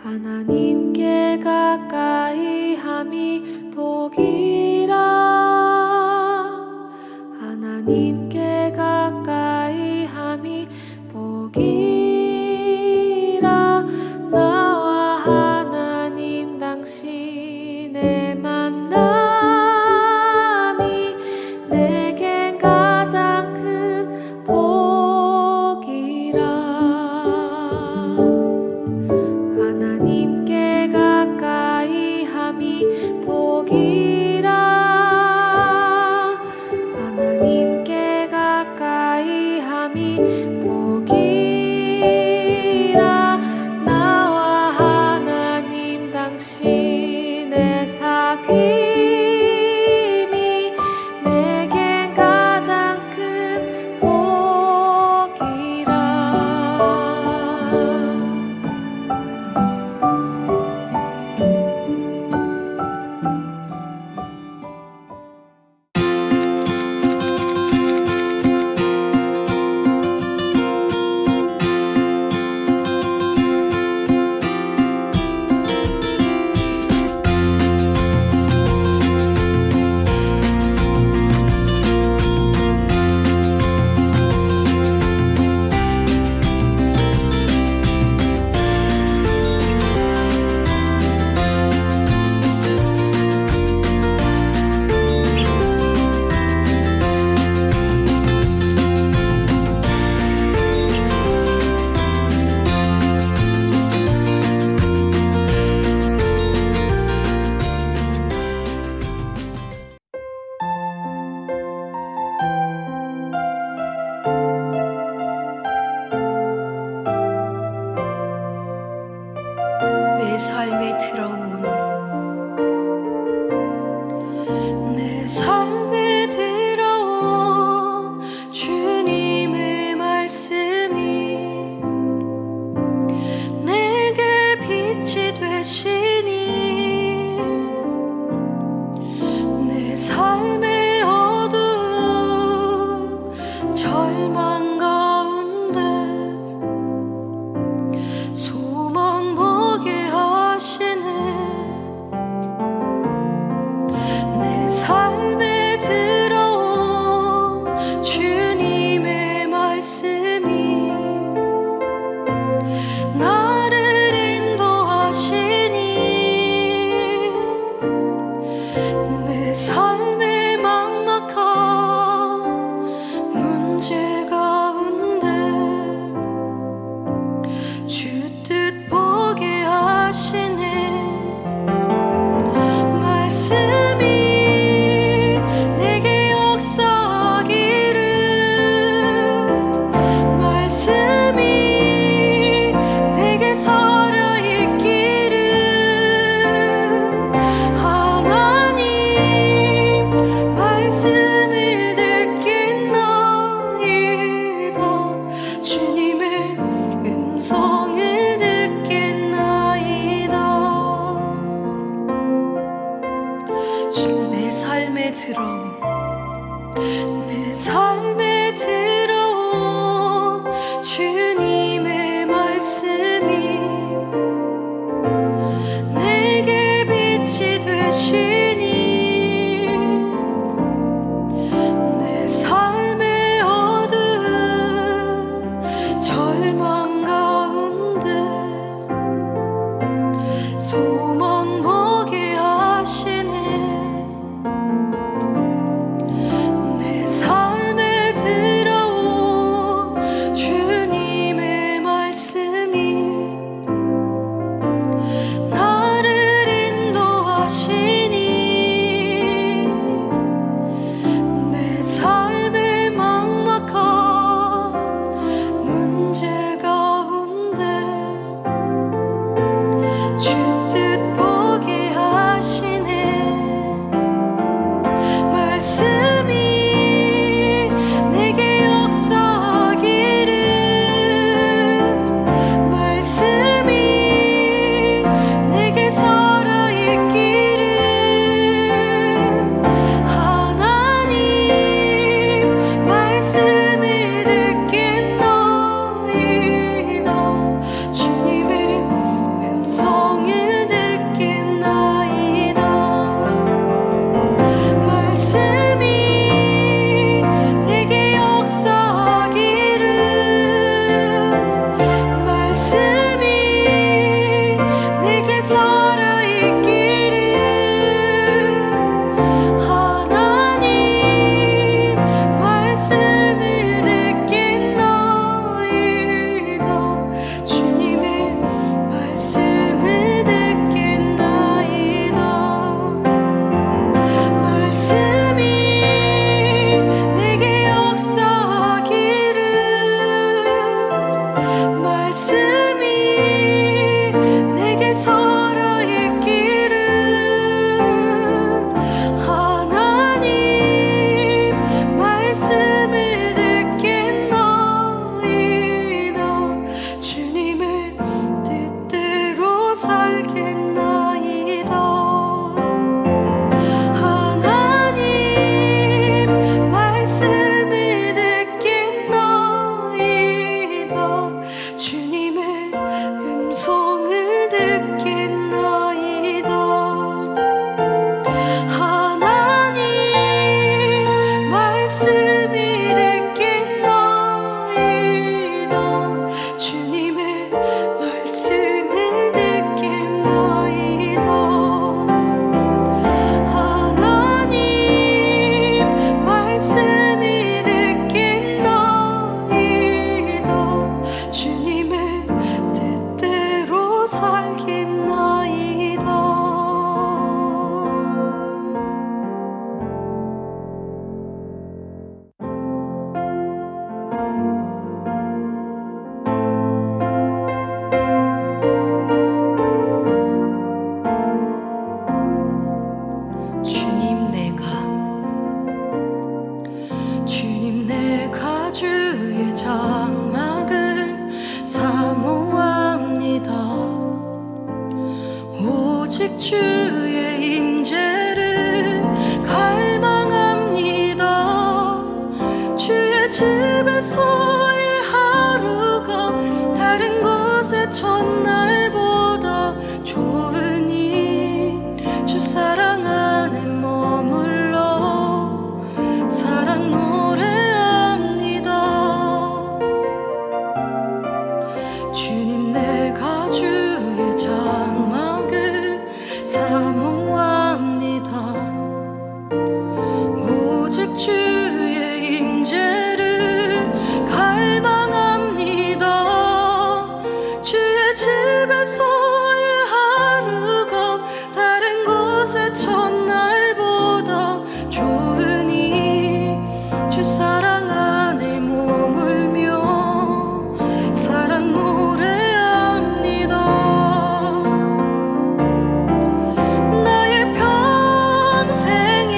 하나님께 가까이 함이 복이라. 하나님께 가까이 함이 복이라. 나와 하나님 당신의 만남이 내겐 가장 큰 복이라. 하나님께 가까이 함이 복이라. 하나님께 가까이 함이 복이라. 나와 하나님 당신의 사귐이 내겐 가장 큰 복이라. 내 삶에 들어온 주님의 말씀이 내게 빛이 되시니 내 삶의 어두운 절망 가운데 소망 보게 하시네. 내 삶에 들어온 주님의 말씀이 나를 인도하시니 내 삶의 막막한 문제 가운데 주 뜻 보게 하시네. 말씀이 내게 역사하기를, 말씀이 내게 살아있기를. 하나님 말씀을 듣겠나이다. 주님의 음성을 듣겠나이다. 내 삶에 들어온 주님의 말씀이 내게 빛이 되시니 내 삶의 어두운 절망 가운데 소망 보게 하시네. 내 삶에 들어온 주님의 말씀이 나를 인도하시니 내 삶의 막막한 문제 가운데 주 뜻 오직 주의 임재를 갈망합니다. 주의 집에서의 하루가 다른 곳의 첫날보다 좋으니 주 사랑 안에 머물러 사랑 노래합니다. 주님 내가 주의 장막을 사모합니다. 오직 주의 임재를 갈망합니다. 주의 집에서의 하루가 다른 곳의 첫날보다 좋으니 주 사랑 안에 머물며 사랑 노래합니다. 나의 평생에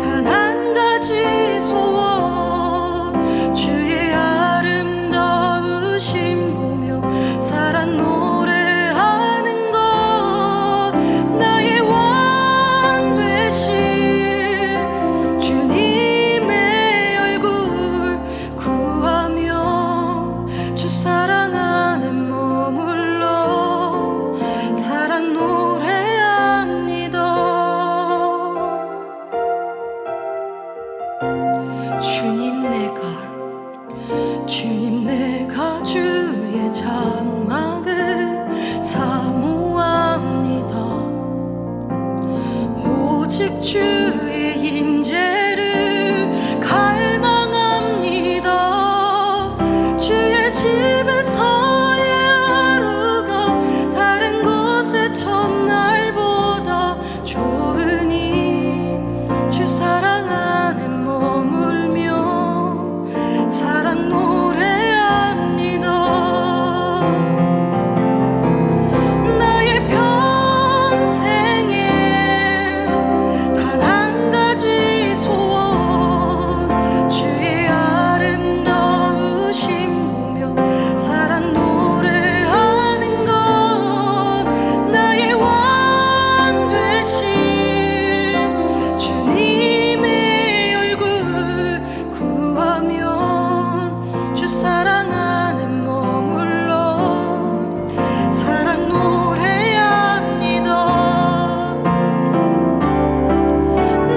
단 한 가지 소원 주의 아름다우심 보며 사랑 노래하는 것. 나의 왕 되신 주님의 얼굴 구하며 주 사랑 안에 머물러 사랑 노래합니다. 주님 내가 주의 장막을 사모합니다. 오직 주의 임재를 갈망합니다. 주의 집에서의 하루가 다른 곳의 첫날보다 좋으니 주 사랑 안에 머물며 사랑 노래합니다. 나의 평생에 단 한 가지 소원 주의 아름다우심 보며 사랑 노래하는 것. 나의 왕 되신 주님의 얼굴 구하며 주 사랑 안에 머물러 사랑 노래합니다.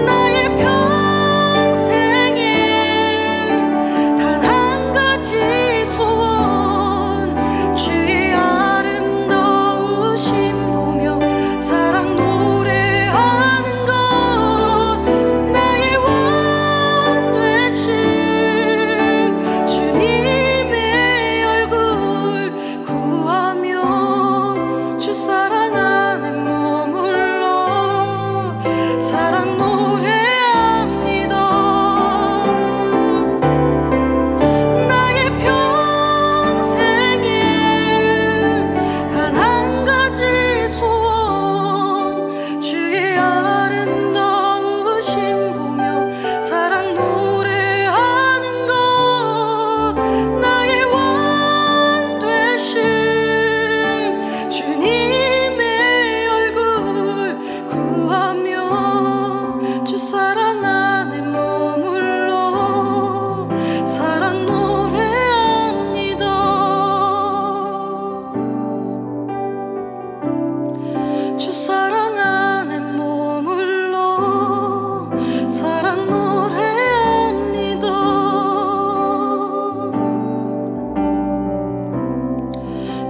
나의 평생에 단 한 가지 소원 주의 아름다우심 보며 사랑 노래하는 것. 나의 왕 되신 주님의 얼굴 구하며 주 사랑 안에 머물러 사랑 노래합니다. 나의 평생에 단 한 가지 소원 주의 아름다우심 보며 사랑 노래하는 것. 나의 왕 되신 주님의 얼굴 구하며 주 사랑 안에 머물러 사랑 노래합니다. 주 사랑 안에 머물러 사랑 노래합니다.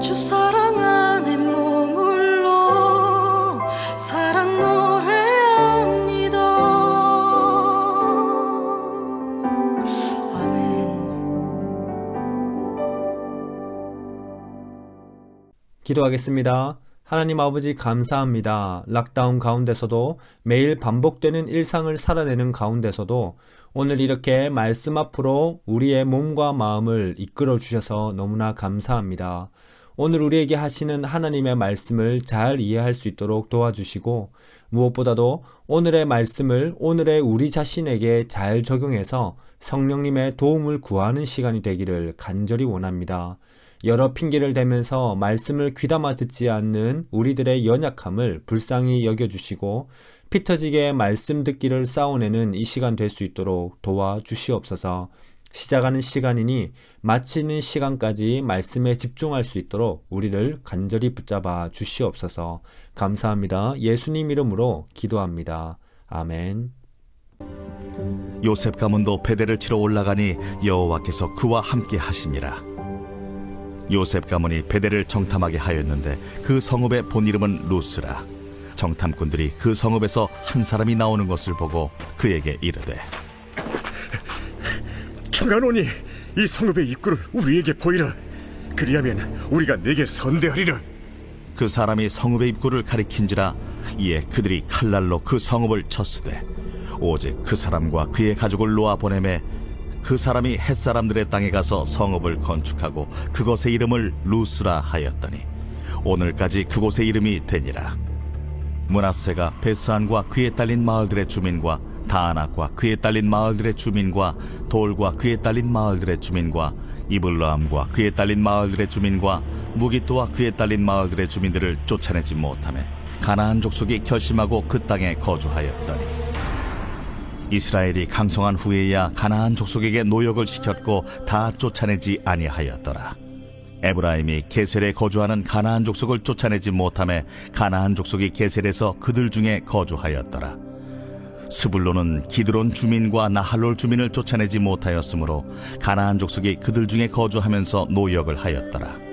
주 사랑 안에 머물러 사랑 노래합니다. 아멘. 기도하겠습니다. 하나님 아버지 감사합니다. 락다운 가운데서도 매일 반복되는 일상을 살아내는 가운데서도 오늘 이렇게 말씀 앞으로 우리의 몸과 마음을 이끌어 주셔서 너무나 감사합니다. 오늘 우리에게 하시는 하나님의 말씀을 잘 이해할 수 있도록 도와주시고 무엇보다도 오늘의 말씀을 오늘의 우리 자신에게 잘 적용해서 성령님의 도움을 구하는 시간이 되기를 간절히 원합니다. 여러 핑계를 대면서 말씀을 귀담아 듣지 않는 우리들의 연약함을 불쌍히 여겨주시고 피 터지게 말씀 듣기를 싸워내는 이 시간 될 수 있도록 도와주시옵소서. 시작하는 시간이니 마치는 시간까지 말씀에 집중할 수 있도록 우리를 간절히 붙잡아 주시옵소서. 감사합니다. 예수님 이름으로 기도합니다. 아멘. 요셉 가문도 베델을 치러 올라가니 여호와께서 그와 함께 하시니라. 요셉 가문이 베델을 정탐하게 하였는데 그 성읍의 본 이름은 루스라. 정탐꾼들이 그 성읍에서 한 사람이 나오는 것을 보고 그에게 이르되, 청하노니 이 성읍의 입구를 우리에게 보이라. 그리하면 우리가 네게 선대하리라. 그 사람이 성읍의 입구를 가리킨지라. 이에 그들이 칼날로 그 성읍을 쳤으되 오직 그 사람과 그의 가족을 놓아 보내매 그 사람이 햇사람들의 땅에 가서 성읍을 건축하고 그곳의 이름을 루스라 하였더니 오늘까지 그곳의 이름이 되니라. 므낫세가 베스안과 그에 딸린 마을들의 주민과 다안악과 그에 딸린 마을들의 주민과 돌과 그에 딸린 마을들의 주민과 이블라함과 그에 딸린 마을들의 주민과 무기토와 그에 딸린 마을들의 주민들을 쫓아내지 못하며 가나안 족속이 결심하고 그 땅에 거주하였더니 이스라엘이 강성한 후에야 가나안 족속에게 노역을 시켰고 다 쫓아내지 아니하였더라. 에브라임이 게셀에 거주하는 가나안 족속을 쫓아내지 못하며 가나안 족속이 게셀에서 그들 중에 거주하였더라. 스불론은 기드론 주민과 나할롤 주민을 쫓아내지 못하였으므로 가나안 족속이 그들 중에 거주하면서 노역을 하였더라.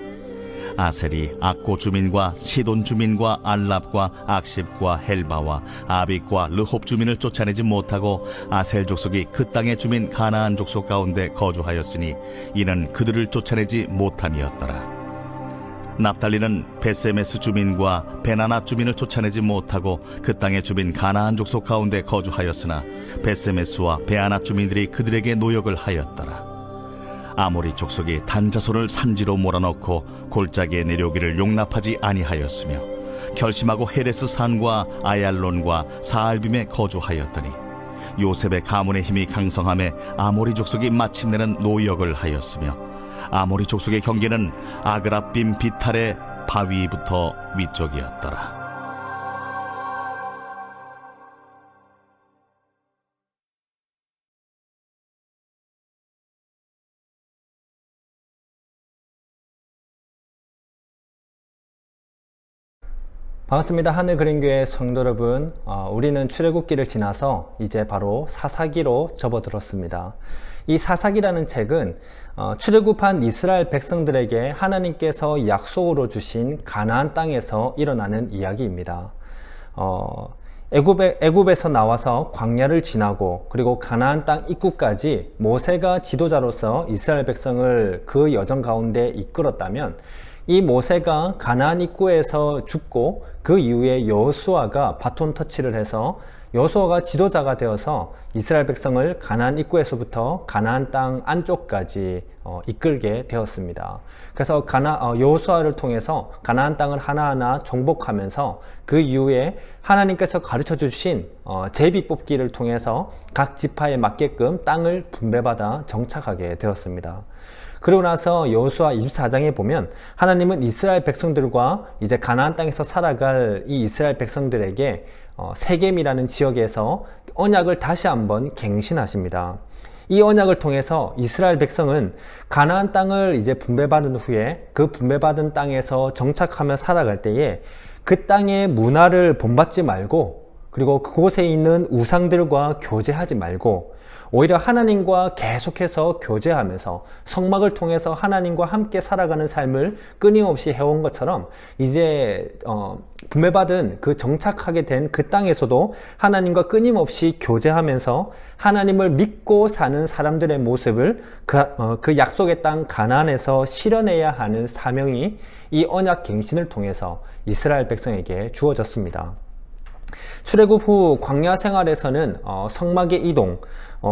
아셀이 악고 주민과 시돈 주민과 알랍과 악십과 헬바와 아빅과 르홉 주민을 쫓아내지 못하고 아셀 족속이 그 땅의 주민 가나안 족속 가운데 거주하였으니 이는 그들을 쫓아내지 못함이었더라. 납달리는 베세메스 주민과 베나낫 주민을 쫓아내지 못하고 그 땅의 주민 가나안 족속 가운데 거주하였으나 베세메스와 베아낫 주민들이 그들에게 노역을 하였더라. 아모리 족속이 단자손을 산지로 몰아넣고 골짜기에 내려오기를 용납하지 아니하였으며 결심하고 헤레스 산과 아얄론과 사알빔에 거주하였더니 요셉의 가문의 힘이 강성함에 아모리 족속이 마침내는 노역을 하였으며 아모리 족속의 경계는 아그라빔 비탈의 바위부터 위쪽이었더라. 반갑습니다. 하늘그린교회 성도 여러분, 우리는 출애굽기를 지나서 이제 바로 사사기로 접어들었습니다. 이 사사기라는 책은 출애굽한 이스라엘 백성들에게 하나님께서 약속으로 주신 가나안 땅에서 일어나는 이야기입니다. 애굽에서 나와서 광야를 지나고 그리고 가나안 땅 입구까지 모세가 지도자로서 이스라엘 백성을 그 여정 가운데 이끌었다면 이 모세가 가나안 입구에서 죽고 그 이후에 여호수아가 바톤 터치를 해서 여호수아가 지도자가 되어서 이스라엘 백성을 가나안 입구에서부터 가나안 땅 안쪽까지 이끌게 되었습니다. 그래서 여호수아를 통해서 가나안 땅을 하나하나 정복하면서 그 이후에 하나님께서 가르쳐 주신 제비 뽑기를 통해서 각 지파에 맞게끔 땅을 분배받아 정착하게 되었습니다. 그러고 나서 여호수아 24장에 보면 하나님은 이스라엘 백성들과 이제 가나안 땅에서 살아갈 이 이스라엘 백성들에게 세겜이라는 지역에서 언약을 다시 한번 갱신하십니다. 이 언약을 통해서 이스라엘 백성은 가나안 땅을 이제 분배받은 후에 그 분배받은 땅에서 정착하며 살아갈 때에 그 땅의 문화를 본받지 말고 그리고 그곳에 있는 우상들과 교제하지 말고 오히려 하나님과 계속해서 교제하면서 성막을 통해서 하나님과 함께 살아가는 삶을 끊임없이 해온 것처럼 이제 분배받은 그 정착하게 된 그 땅에서도 하나님과 끊임없이 교제하면서 하나님을 믿고 사는 사람들의 모습을 그 약속의 땅 가나안에서 실현해야 하는 사명이 이 언약 갱신을 통해서 이스라엘 백성에게 주어졌습니다. 출애굽 후 광야 생활에서는 성막의 이동,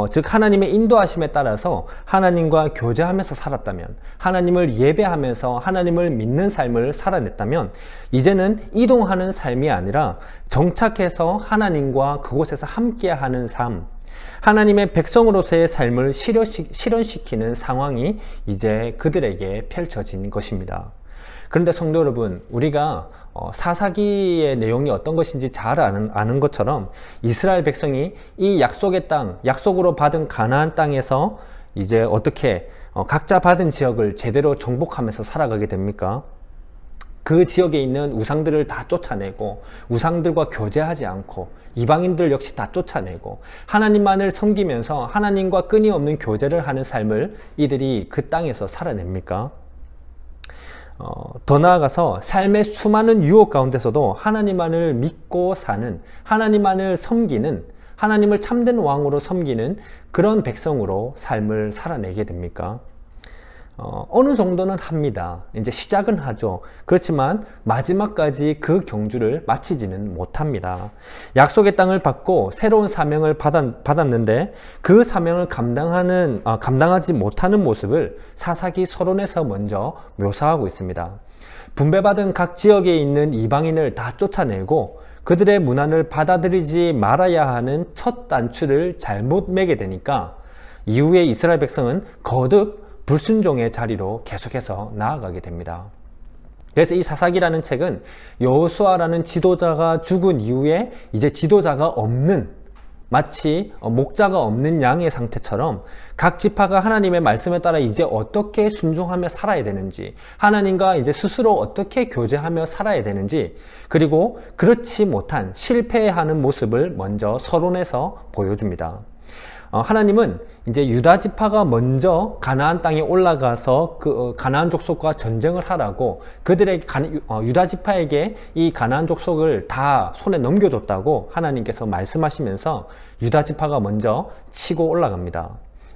즉 하나님의 인도하심에 따라서 하나님과 교제하면서 살았다면, 하나님을 예배하면서 하나님을 믿는 삶을 살아냈다면, 이제는 이동하는 삶이 아니라 정착해서 하나님과 그곳에서 함께하는 삶, 하나님의 백성으로서의 삶을 실현시키는 상황이 이제 그들에게 펼쳐진 것입니다. 그런데 성도 여러분, 우리가 사사기의 내용이 어떤 것인지 잘 아는 것처럼 이스라엘 백성이 이 약속의 땅, 약속으로 받은 가나안 땅에서 이제 어떻게 각자 받은 지역을 제대로 정복하면서 살아가게 됩니까? 그 지역에 있는 우상들을 다 쫓아내고 우상들과 교제하지 않고 이방인들 역시 다 쫓아내고 하나님만을 섬기면서 하나님과 끊임없는 교제를 하는 삶을 이들이 그 땅에서 살아냅니까? 더 나아가서 삶의 수많은 유혹 가운데서도 하나님만을 믿고 사는, 하나님만을 섬기는, 하나님을 참된 왕으로 섬기는 그런 백성으로 삶을 살아내게 됩니까? 어느 정도는 합니다. 이제 시작은 하죠. 그렇지만 마지막까지 그 경주를 마치지는 못합니다. 약속의 땅을 받고 새로운 사명을 받았는데 그 사명을 감당하지 못하는 모습을 사사기 서론에서 먼저 묘사하고 있습니다. 분배받은 각 지역에 있는 이방인을 다 쫓아내고 그들의 문안을 받아들이지 말아야 하는 첫 단추를 잘못 매게 되니까 이후에 이스라엘 백성은 거듭 불순종의 자리로 계속해서 나아가게 됩니다. 그래서 이 사사기라는 책은 여호수아라는 지도자가 죽은 이후에 이제 지도자가 없는, 마치 목자가 없는 양의 상태처럼 각 지파가 하나님의 말씀에 따라 이제 어떻게 순종하며 살아야 되는지, 하나님과 이제 스스로 어떻게 교제하며 살아야 되는지, 그리고 그렇지 못한 실패하는 모습을 먼저 서론에서 보여줍니다. 하나님은 이제 유다 지파가 먼저 가나안 땅에 올라가서 그 가나안 족속과 전쟁을 하라고 그들에게 유다 지파에게 이 가나안 족속을 다 손에 넘겨줬다고 하나님께서 말씀하시면서 유다 지파가 먼저 치고 올라갑니다.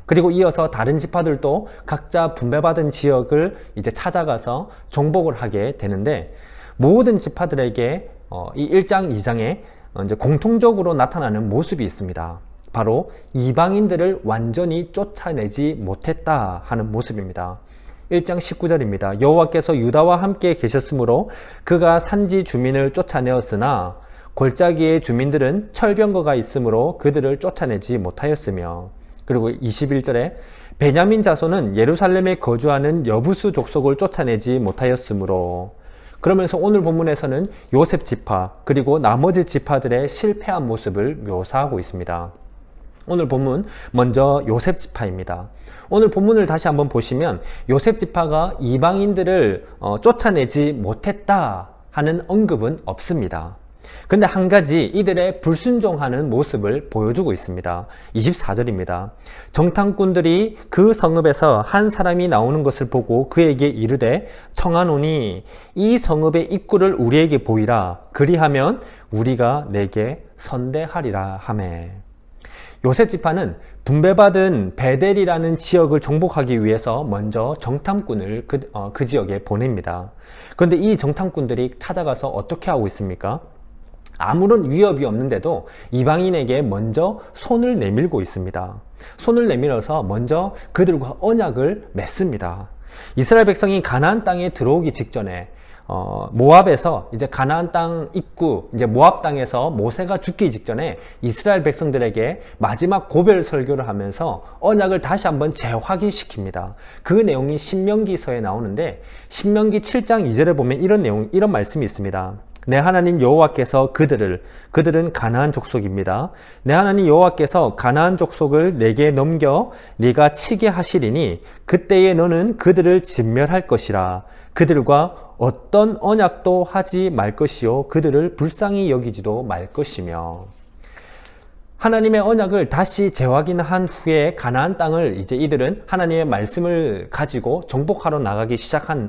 그리고 이어서 다른 지파들도 각자 분배받은 지역을 이제 찾아가서 정복을 하게 되는데 모든 지파들에게 이 1장, 2장에 이제 공통적으로 나타나는 모습이 있습니다. 바로 이방인들을 완전히 쫓아내지 못했다 하는 모습입니다. 1장 19절입니다. 여호와께서 유다와 함께 계셨으므로 그가 산지 주민을 쫓아내었으나 골짜기의 주민들은 철병거가 있으므로 그들을 쫓아내지 못하였으며, 그리고 21절에 베냐민 자손은 예루살렘에 거주하는 여부수 족속을 쫓아내지 못하였으므로, 그러면서 오늘 본문에서는 요셉 지파 그리고 나머지 지파들의 실패한 모습을 묘사하고 있습니다. 오늘 본문 먼저 요셉 지파입니다. 오늘 본문을 다시 한번 보시면 요셉 지파가 이방인들을 쫓아내지 못했다 하는 언급은 없습니다. 그런데 한 가지 이들의 불순종하는 모습을 보여주고 있습니다. 24절입니다. 정탐꾼들이 그 성읍에서 한 사람이 나오는 것을 보고 그에게 이르되 청하노니 이 성읍의 입구를 우리에게 보이라. 그리하면 우리가 내게 선대하리라 하매. 요셉 지파는 분배받은 베델이라는 지역을 정복하기 위해서 먼저 정탐꾼을 그 지역에 보냅니다. 그런데 이 정탐꾼들이 찾아가서 어떻게 하고 있습니까? 아무런 위협이 없는데도 이방인에게 먼저 손을 내밀고 있습니다. 손을 내밀어서 먼저 그들과 언약을 맺습니다. 이스라엘 백성이 가나안 땅에 들어오기 직전에 모압에서 이제 가나안 땅 입구, 이제 모압 땅에서 모세가 죽기 직전에 이스라엘 백성들에게 마지막 고별 설교를 하면서 언약을 다시 한번 재확인시킵니다. 그 내용이 신명기서에 나오는데 신명기 7장 2절에 보면 이런 말씀이 있습니다. 내 하나님 여호와께서 그들은 가나안 족속입니다. 내 하나님 여호와께서 가나안 족속을 내게 넘겨 네가 치게 하시리니 그때에 너는 그들을 진멸할 것이라. 그들과 어떤 언약도 하지 말 것이요 그들을 불쌍히 여기지도 말 것이며. 하나님의 언약을 다시 재확인한 후에 가나안 땅을 이제 이들은 하나님의 말씀을 가지고 정복하러 나가기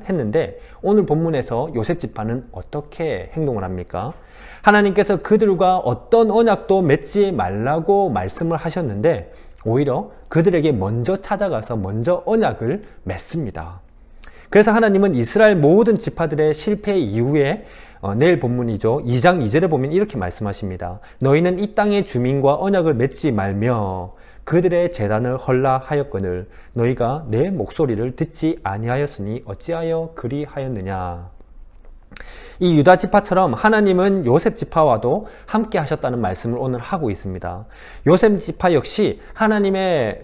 했는데 오늘 본문에서 요셉 지파는 어떻게 행동을 합니까? 하나님께서 그들과 어떤 언약도 맺지 말라고 말씀을 하셨는데 오히려 그들에게 먼저 찾아가서 먼저 언약을 맺습니다. 그래서 하나님은 이스라엘 모든 지파들의 실패 이후에 내일 본문이죠. 2장 2절에 보면 이렇게 말씀하십니다. 너희는 이 땅의 주민과 언약을 맺지 말며 그들의 제단을 헐라하였거늘 너희가 내 목소리를 듣지 아니하였으니 어찌하여 그리하였느냐. 이 유다 지파처럼 하나님은 요셉 지파와도 함께 하셨다는 말씀을 오늘 하고 있습니다. 요셉 지파 역시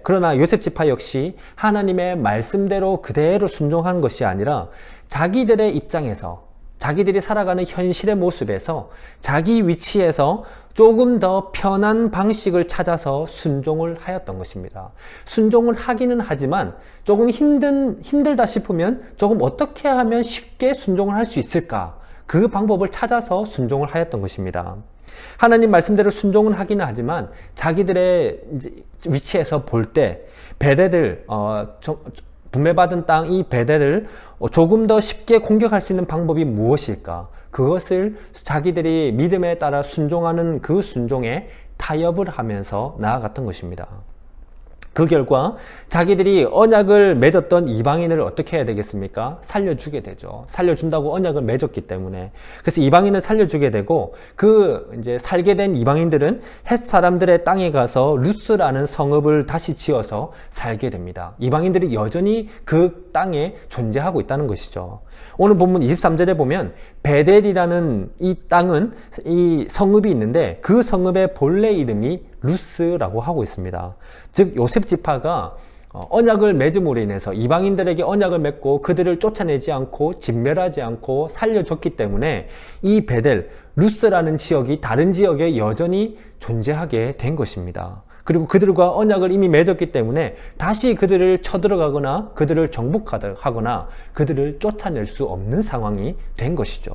그러나 요셉 지파 역시 하나님의 말씀대로 그대로 순종한 것이 아니라 자기들의 입장에서, 자기들이 살아가는 현실의 모습에서, 자기 위치에서 조금 더 편한 방식을 찾아서 순종을 하였던 것입니다. 순종을 하기는 하지만 조금 힘들다 싶으면 조금 어떻게 하면 쉽게 순종을 할 수 있을까? 그 방법을 찾아서 순종을 하였던 것입니다. 하나님 말씀대로 순종은 하기는 하지만 자기들의 위치에서 볼 때 베델을 분배받은 땅 이 베델을 조금 더 쉽게 공격할 수 있는 방법이 무엇일까? 그것을 자기들이 믿음에 따라 순종하는 그 순종에 타협을 하면서 나아갔던 것입니다. 그 결과 자기들이 언약을 맺었던 이방인을 어떻게 해야 되겠습니까? 살려주게 되죠. 살려준다고 언약을 맺었기 때문에. 그래서 이방인을 살려주게 되고, 이제 살게 된 이방인들은 헷 사람들의 땅에 가서 루스라는 성읍을 다시 지어서 살게 됩니다. 이방인들이 여전히 그 땅에 존재하고 있다는 것이죠. 오늘 본문 23절에 보면 베델이라는 이 땅은, 이 성읍이 있는데 그 성읍의 본래 이름이 루스라고 하고 있습니다. 즉 요셉 지파가 언약을 맺음으로 인해서 이방인들에게 언약을 맺고 그들을 쫓아내지 않고 진멸하지 않고 살려줬기 때문에 이 베델, 루스라는 지역이 다른 지역에 여전히 존재하게 된 것입니다. 그리고 그들과 언약을 이미 맺었기 때문에 다시 그들을 쳐들어가거나 그들을 정복하거나 그들을 쫓아낼 수 없는 상황이 된 것이죠.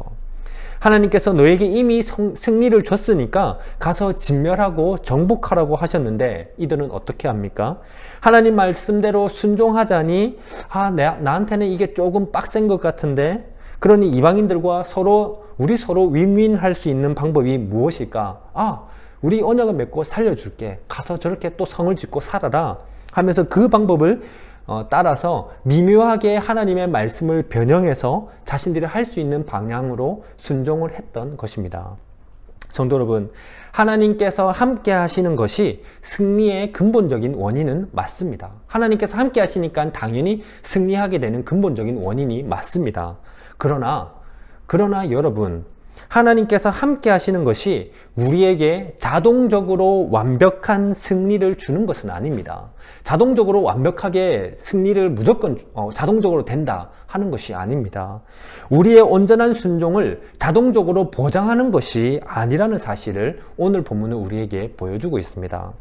하나님께서 너에게 이미 승리를 줬으니까 가서 진멸하고 정복하라고 하셨는데 이들은 어떻게 합니까? 하나님 말씀대로 순종하자니 나한테는 이게 조금 빡센 것 같은데, 그러니 이방인들과 우리 서로 윈윈할 수 있는 방법이 무엇일까? 우리 언약을 맺고 살려줄게. 가서 저렇게 또 성을 짓고 살아라 하면서 그 방법을 따라서 미묘하게 하나님의 말씀을 변형해서 자신들이 할 수 있는 방향으로 순종을 했던 것입니다. 성도 여러분, 하나님께서 함께 하시는 것이 승리의 근본적인 원인은 맞습니다. 하나님께서 함께 하시니까 당연히 승리하게 되는 근본적인 원인이 맞습니다. 그러나 여러분, 하나님께서 함께 하시는 것이 우리에게 자동적으로 완벽한 승리를 주는 것은 아닙니다. 자동적으로 완벽하게 승리를 무조건 자동적으로 된다 하는 것이 아닙니다. 우리의 온전한 순종을 자동적으로 보장하는 것이 아니라는 사실을 오늘 본문은 우리에게 보여주고 있습니다.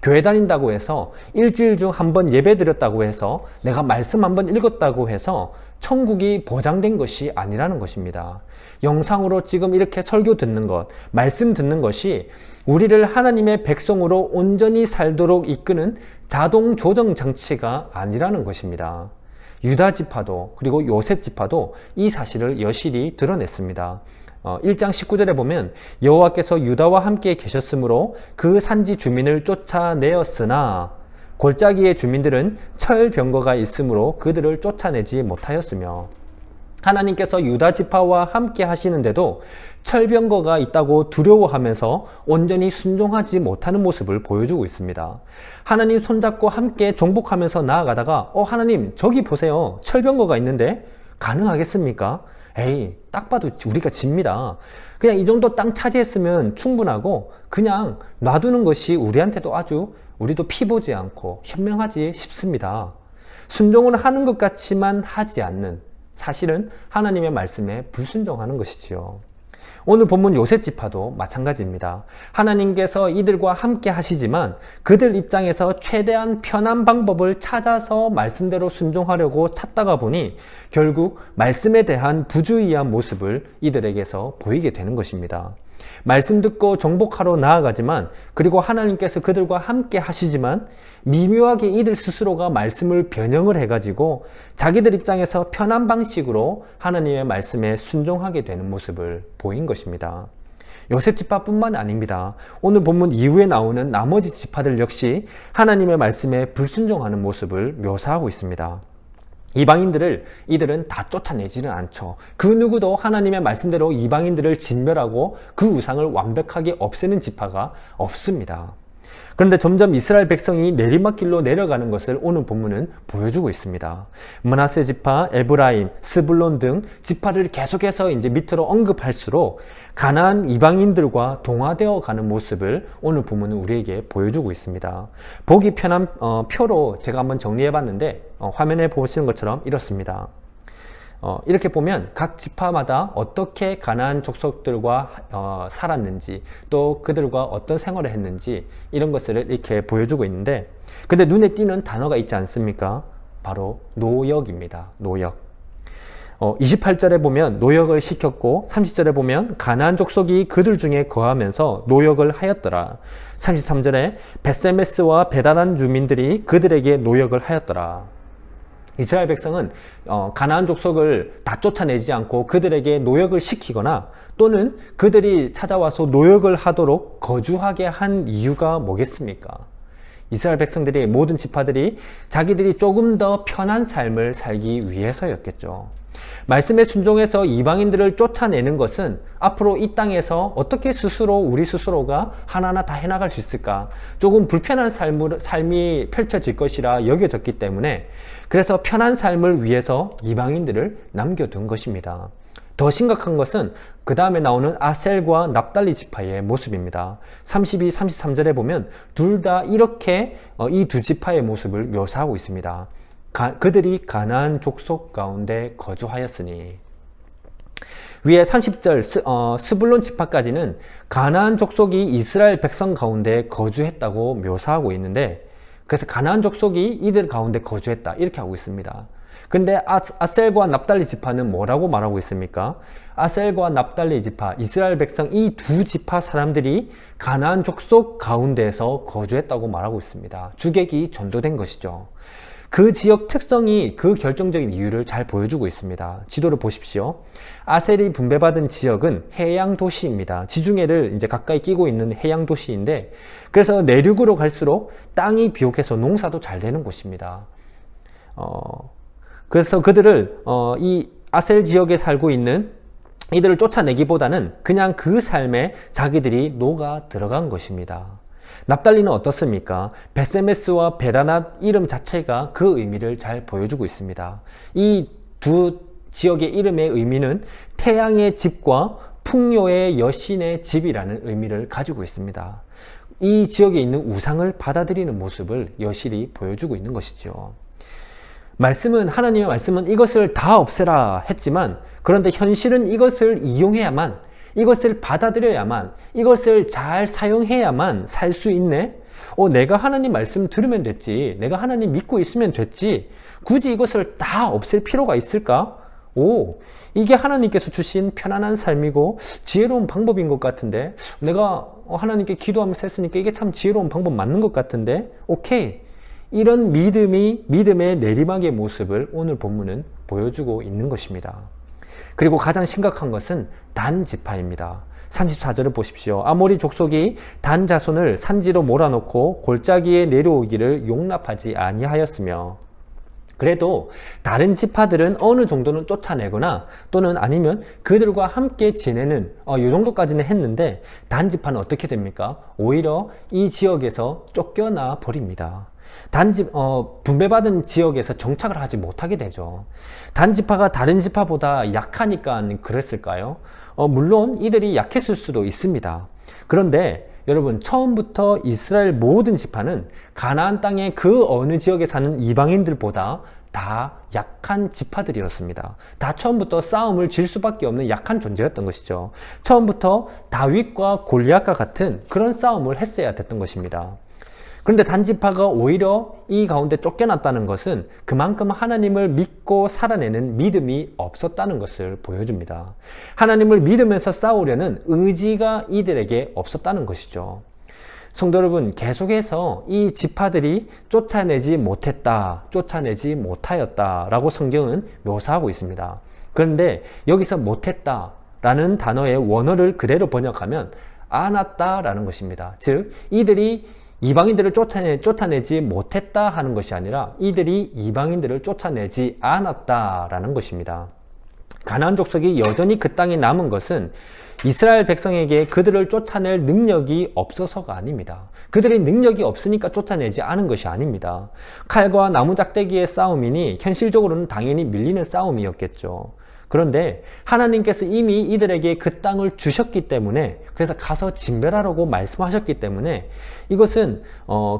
교회 다닌다고 해서 일주일 중 한 번 예배 드렸다고 해서 내가 말씀 한 번 읽었다고 해서 천국이 보장된 것이 아니라는 것입니다. 영상으로 지금 이렇게 설교 듣는 것, 말씀 듣는 것이 우리를 하나님의 백성으로 온전히 살도록 이끄는 자동 조정 장치가 아니라는 것입니다. 유다 지파도 그리고 요셉 지파도 이 사실을 여실히 드러냈습니다. 1장 19절에 보면 여호와께서 유다와 함께 계셨으므로 그 산지 주민을 쫓아내었으나 골짜기의 주민들은 철병거가 있으므로 그들을 쫓아내지 못하였으며, 하나님께서 유다 지파와 함께 하시는데도 철병거가 있다고 두려워하면서 온전히 순종하지 못하는 모습을 보여주고 있습니다. 하나님 손잡고 함께 정복하면서 나아가다가 하나님 저기 보세요, 철병거가 있는데 가능하겠습니까? 에이, 딱 봐도 우리가 집니다. 그냥 이 정도 땅 차지했으면 충분하고 그냥 놔두는 것이 우리한테도 우리도 피보지 않고 현명하지 싶습니다. 순종을 하는 것 같지만 하지 않는, 사실은 하나님의 말씀에 불순종하는 것이지요. 오늘 본문 요셉 지파도 마찬가지입니다. 하나님께서 이들과 함께 하시지만 그들 입장에서 최대한 편한 방법을 찾아서 말씀대로 순종하려고 찾다가 보니 결국 말씀에 대한 부주의한 모습을 이들에게서 보이게 되는 것입니다. 말씀 듣고 정복하러 나아가지만, 그리고 하나님께서 그들과 함께 하시지만 미묘하게 이들 스스로가 말씀을 변형을 해가지고 자기들 입장에서 편한 방식으로 하나님의 말씀에 순종하게 되는 모습을 보인 것입니다. 요셉 지파뿐만 아닙니다. 오늘 본문 이후에 나오는 나머지 지파들 역시 하나님의 말씀에 불순종하는 모습을 묘사하고 있습니다. 이들은 다 쫓아내지는 않죠. 그 누구도 하나님의 말씀대로 이방인들을 진멸하고 그 우상을 완벽하게 없애는 지파가 없습니다. 그런데 점점 이스라엘 백성이 내리막길로 내려가는 것을 오늘 본문은 보여주고 있습니다. 므낫세 지파, 에브라임, 스불론 등 지파를 계속해서 이제 밑으로 언급할수록 가나안 이방인들과 동화되어 가는 모습을 오늘 본문은 우리에게 보여주고 있습니다. 보기 편한 표로 제가 한번 정리해 봤는데 화면에 보시는 것처럼 이렇습니다. 이렇게 보면 각 지파마다 어떻게 가나안 족속들과 살았는지, 또 그들과 어떤 생활을 했는지 이런 것을 이렇게 보여주고 있는데, 근데 눈에 띄는 단어가 있지 않습니까? 바로 노역입니다. 노역. 28절에 보면 노역을 시켰고, 30절에 보면 가나안 족속이 그들 중에 거하면서 노역을 하였더라. 33절에 벳세메스와 베다단 주민들이 그들에게 노역을 하였더라. 이스라엘 백성은 가나안 족속을 다 쫓아내지 않고 그들에게 노역을 시키거나 또는 그들이 찾아와서 노역을 하도록 거주하게 한 이유가 뭐겠습니까? 이스라엘 백성들이, 모든 지파들이 자기들이 조금 더 편한 삶을 살기 위해서였겠죠. 말씀에 순종해서 이방인들을 쫓아내는 것은 앞으로 이 땅에서 어떻게 우리 스스로가 하나하나 다 해나갈 수 있을까? 조금 불편한 삶이 펼쳐질 것이라 여겨졌기 때문에, 그래서 편한 삶을 위해서 이방인들을 남겨둔 것입니다. 더 심각한 것은 그 다음에 나오는 아셀과 납달리 지파의 모습입니다. 32, 33절에 보면 둘 다 이렇게 이 두 지파의 모습을 묘사하고 있습니다. 그들이 가나안 족속 가운데 거주하였으니. 위에 30절 스불론 지파까지는 가나안 족속이 이스라엘 백성 가운데 거주했다고 묘사하고 있는데, 그래서 가나안 족속이 이들 가운데 거주했다 이렇게 하고 있습니다. 근데 아셀과 납달리 지파는 뭐라고 말하고 있습니까? 아셀과 납달리 지파, 이스라엘 백성 이 두 지파 사람들이 가나안 족속 가운데에서 거주했다고 말하고 있습니다. 주객이 전도된 것이죠. 그 지역 특성이 그 결정적인 이유를 잘 보여주고 있습니다. 지도를 보십시오. 아셀이 분배받은 지역은 해양 도시입니다. 지중해를 이제 가까이 끼고 있는 해양 도시인데, 그래서 내륙으로 갈수록 땅이 비옥해서 농사도 잘 되는 곳입니다. 그래서 그들을 이 아셀 지역에 살고 있는 이들을 쫓아내기보다는 그냥 그 삶에 자기들이 녹아 들어간 것입니다. 납달리는 어떻습니까? 벳세메스와 베다낫 이름 자체가 그 의미를 잘 보여주고 있습니다. 이 두 지역의 이름의 의미는 태양의 집과 풍요의 여신의 집이라는 의미를 가지고 있습니다. 이 지역에 있는 우상을 받아들이는 모습을 여실히 보여주고 있는 것이죠. 하나님의 말씀은 이것을 다 없애라 했지만, 그런데 현실은 이것을 이용해야만, 이것을 받아들여야만, 이것을 잘 사용해야만 살 수 있네? 내가 하나님 말씀 들으면 됐지. 내가 하나님 믿고 있으면 됐지. 굳이 이것을 다 없앨 필요가 있을까? 이게 하나님께서 주신 편안한 삶이고 지혜로운 방법인 것 같은데, 내가 하나님께 기도하면서 했으니까 이게 참 지혜로운 방법 맞는 것 같은데, 오케이. 이런 믿음의 내리막의 모습을 오늘 본문은 보여주고 있는 것입니다. 그리고 가장 심각한 것은 단 지파입니다. 34절을 보십시오. 아모리 족속이 단 자손을 산지로 몰아넣고 골짜기에 내려오기를 용납하지 아니하였으며, 그래도 다른 지파들은 어느 정도는 쫓아내거나 또는 아니면 그들과 함께 지내는 이 정도까지는 했는데, 단 지파는 어떻게 됩니까? 오히려 이 지역에서 쫓겨나 버립니다. 분배받은 지역에서 정착을 하지 못하게 되죠. 단지파가 다른 지파보다 약하니까 그랬을까요? 물론 이들이 약했을 수도 있습니다. 그런데 여러분, 처음부터 이스라엘 모든 지파는 가나안 땅의 그 어느 지역에 사는 이방인들보다 다 약한 지파들이었습니다. 다 처음부터 싸움을 질 수밖에 없는 약한 존재였던 것이죠. 처음부터 다윗과 골리앗과 같은 그런 싸움을 했어야 됐던 것입니다. 그런데 단지파가 오히려 이 가운데 쫓겨났다는 것은 그만큼 하나님을 믿고 살아내는 믿음이 없었다는 것을 보여줍니다. 하나님을 믿으면서 싸우려는 의지가 이들에게 없었다는 것이죠. 성도 여러분, 계속해서 이 지파들이 쫓아내지 못하였다 라고 성경은 묘사하고 있습니다. 그런데 여기서 못했다라는 단어의 원어를 그대로 번역하면 안았다라는 것입니다. 즉, 이들이 이방인들을 쫓아내지 못했다 하는 것이 아니라 이들이 이방인들을 쫓아내지 않았다라는 것입니다. 가나안 족속이 여전히 그 땅에 남은 것은 이스라엘 백성에게 그들을 쫓아낼 능력이 없어서가 아닙니다. 그들이 능력이 없으니까 쫓아내지 않은 것이 아닙니다. 칼과 나무 작대기의 싸움이니 현실적으로는 당연히 밀리는 싸움이었겠죠. 그런데 하나님께서 이미 이들에게 그 땅을 주셨기 때문에, 그래서 가서 진멸하라고 말씀하셨기 때문에 이것은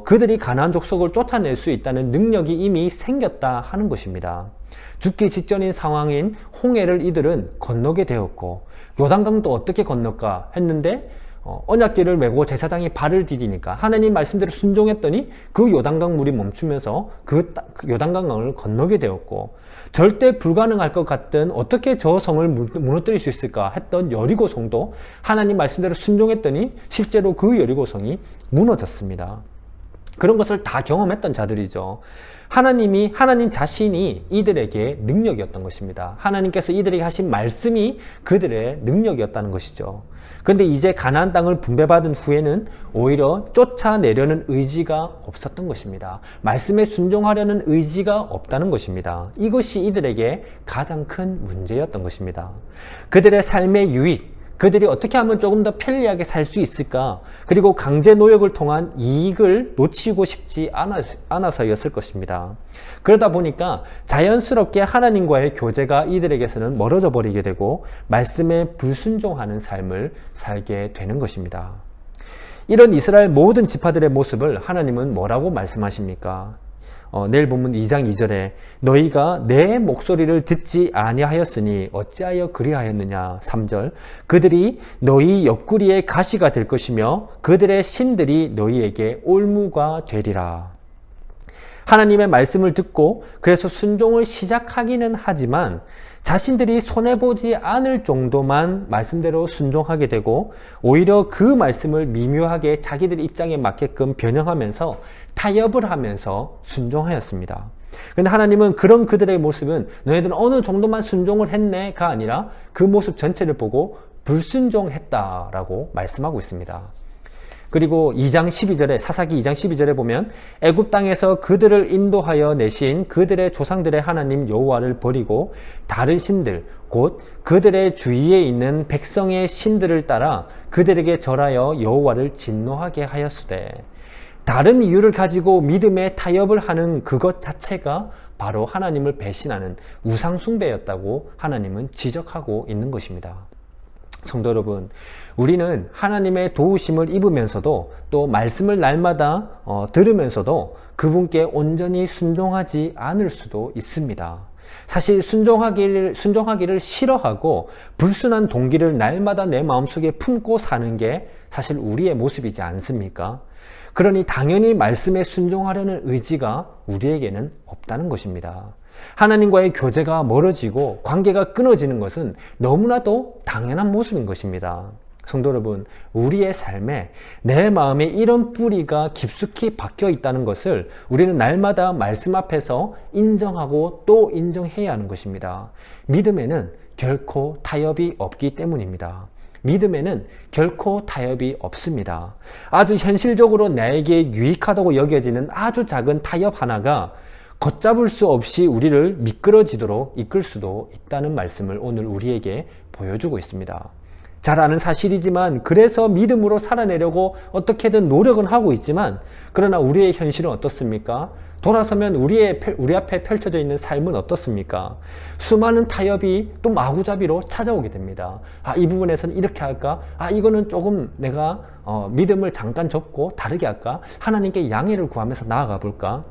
그들이 가나안 족속을 쫓아낼 수 있다는 능력이 이미 생겼다 하는 것입니다. 죽기 직전인 상황인 홍해를 이들은 건너게 되었고, 요단강도 어떻게 건널까 했는데 언약궤를 메고 제사장이 발을 디디니까 하나님 말씀대로 순종했더니 그 요단강 물이 멈추면서 그 요단강을 건너게 되었고, 절대 불가능할 것 같던 어떻게 저 성을 무너뜨릴 수 있을까 했던 여리고성도 하나님 말씀대로 순종했더니 실제로 그 여리고성이 무너졌습니다. 그런 것을 다 경험했던 자들이죠. 하나님 자신이 이들에게 능력이었던 것입니다. 하나님께서 이들에게 하신 말씀이 그들의 능력이었다는 것이죠. 그런데 이제 가나안 땅을 분배받은 후에는 오히려 쫓아내려는 의지가 없었던 것입니다. 말씀에 순종하려는 의지가 없다는 것입니다. 이것이 이들에게 가장 큰 문제였던 것입니다. 그들의 삶의 유익, 그들이 어떻게 하면 조금 더 편리하게 살 수 있을까? 그리고 강제 노역을 통한 이익을 놓치고 싶지 않아서였을 것입니다. 그러다 보니까 자연스럽게 하나님과의 교제가 이들에게서는 멀어져 버리게 되고 말씀에 불순종하는 삶을 살게 되는 것입니다. 이런 이스라엘 모든 지파들의 모습을 하나님은 뭐라고 말씀하십니까? 내일 본문 2장 2절에 너희가 내 목소리를 듣지 아니하였으니 어찌하여 그리하였느냐. 3절 그들이 너희 옆구리의 가시가 될 것이며 그들의 신들이 너희에게 올무가 되리라. 하나님의 말씀을 듣고 그래서 순종을 시작하기는 하지만 자신들이 손해보지 않을 정도만 말씀대로 순종하게 되고 오히려 그 말씀을 미묘하게 자기들의 입장에 맞게끔 변형하면서 타협을 하면서 순종하였습니다. 그런데 하나님은 그런 그들의 모습은 너희들은 어느 정도만 순종을 했네가 아니라 그 모습 전체를 보고 불순종했다라고 말씀하고 있습니다. 그리고 2장 12절에 사사기 2장 12절에 보면 애굽 땅에서 그들을 인도하여 내신 그들의 조상들의 하나님 여호와를 버리고 다른 신들 곧 그들의 주위에 있는 백성의 신들을 따라 그들에게 절하여 여호와를 진노하게 하였으되 다른 이유를 가지고 믿음에 타협을 하는 그것 자체가 바로 하나님을 배신하는 우상 숭배였다고 하나님은 지적하고 있는 것입니다. 성도 여러분, 우리는 하나님의 도우심을 입으면서도 또 말씀을 날마다 들으면서도 그분께 온전히 순종하지 않을 수도 있습니다. 사실 순종하기를 싫어하고 불순한 동기를 날마다 내 마음속에 품고 사는 게 사실 우리의 모습이지 않습니까? 그러니 당연히 말씀에 순종하려는 의지가 우리에게는 없다는 것입니다. 하나님과의 교제가 멀어지고 관계가 끊어지는 것은 너무나도 당연한 모습인 것입니다. 성도 여러분, 우리의 삶에 내 마음에 이런 뿌리가 깊숙이 박혀 있다는 것을 우리는 날마다 말씀 앞에서 인정하고 또 인정해야 하는 것입니다. 믿음에는 결코 타협이 없기 때문입니다. 믿음에는 결코 타협이 없습니다. 아주 현실적으로 나에게 유익하다고 여겨지는 아주 작은 타협 하나가 걷잡을 수 없이 우리를 미끄러지도록 이끌 수도 있다는 말씀을 오늘 우리에게 보여주고 있습니다. 잘 아는 사실이지만 그래서 믿음으로 살아내려고 어떻게든 노력은 하고 있지만 그러나 우리의 현실은 어떻습니까? 돌아서면 우리 앞에 펼쳐져 있는 삶은 어떻습니까? 수많은 타협이 또 마구잡이로 찾아오게 됩니다. 이 부분에서는 이렇게 할까? 이거는 조금 내가 믿음을 잠깐 접고 다르게 할까? 하나님께 양해를 구하면서 나아가 볼까?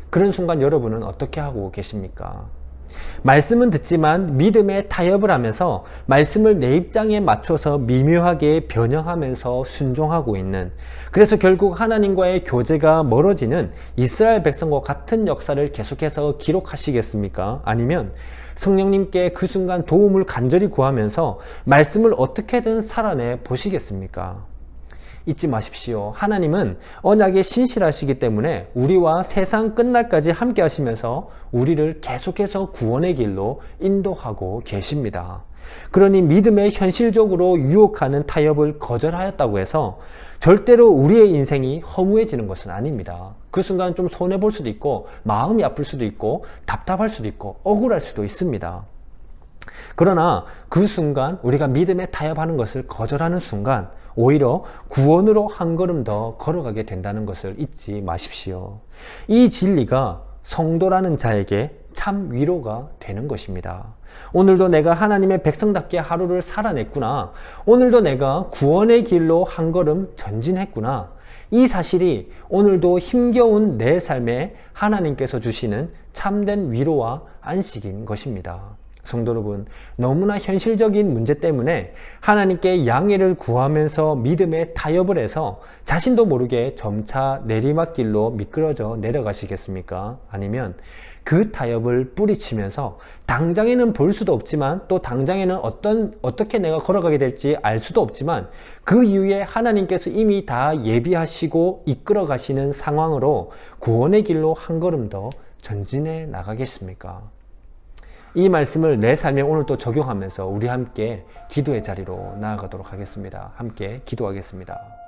그런 순간 여러분은 어떻게 하고 계십니까? 말씀은 듣지만 믿음에 타협을 하면서 말씀을 내 입장에 맞춰서 미묘하게 변형하면서 순종하고 있는, 그래서 결국 하나님과의 교제가 멀어지는 이스라엘 백성과 같은 역사를 계속해서 기록하시겠습니까? 아니면 성령님께 그 순간 도움을 간절히 구하면서 말씀을 어떻게든 살아내 보시겠습니까? 잊지 마십시오. 하나님은 언약에 신실하시기 때문에 우리와 세상 끝날까지 함께 하시면서 우리를 계속해서 구원의 길로 인도하고 계십니다. 그러니 믿음에 현실적으로 유혹하는 타협을 거절하였다고 해서 절대로 우리의 인생이 허무해지는 것은 아닙니다. 그 순간 좀 손해볼 수도 있고 마음이 아플 수도 있고 답답할 수도 있고 억울할 수도 있습니다. 그러나 그 순간 우리가 믿음에 타협하는 것을 거절하는 순간 오히려 구원으로 한 걸음 더 걸어가게 된다는 것을 잊지 마십시오. 이 진리가 성도라는 자에게 참 위로가 되는 것입니다. 오늘도 내가 하나님의 백성답게 하루를 살아냈구나. 오늘도 내가 구원의 길로 한 걸음 전진했구나. 이 사실이 오늘도 힘겨운 내 삶에 하나님께서 주시는 참된 위로와 안식인 것입니다. 성도 여러분, 너무나 현실적인 문제 때문에 하나님께 양해를 구하면서 믿음에 타협을 해서 자신도 모르게 점차 내리막길로 미끄러져 내려가시겠습니까? 아니면 그 타협을 뿌리치면서 당장에는 볼 수도 없지만 또 당장에는 어떻게 내가 걸어가게 될지 알 수도 없지만 그 이후에 하나님께서 이미 다 예비하시고 이끌어 가시는 상황으로 구원의 길로 한 걸음 더 전진해 나가겠습니까? 이 말씀을 내 삶에 오늘 또 적용하면서 우리 함께 기도의 자리로 나아가도록 하겠습니다. 함께 기도하겠습니다.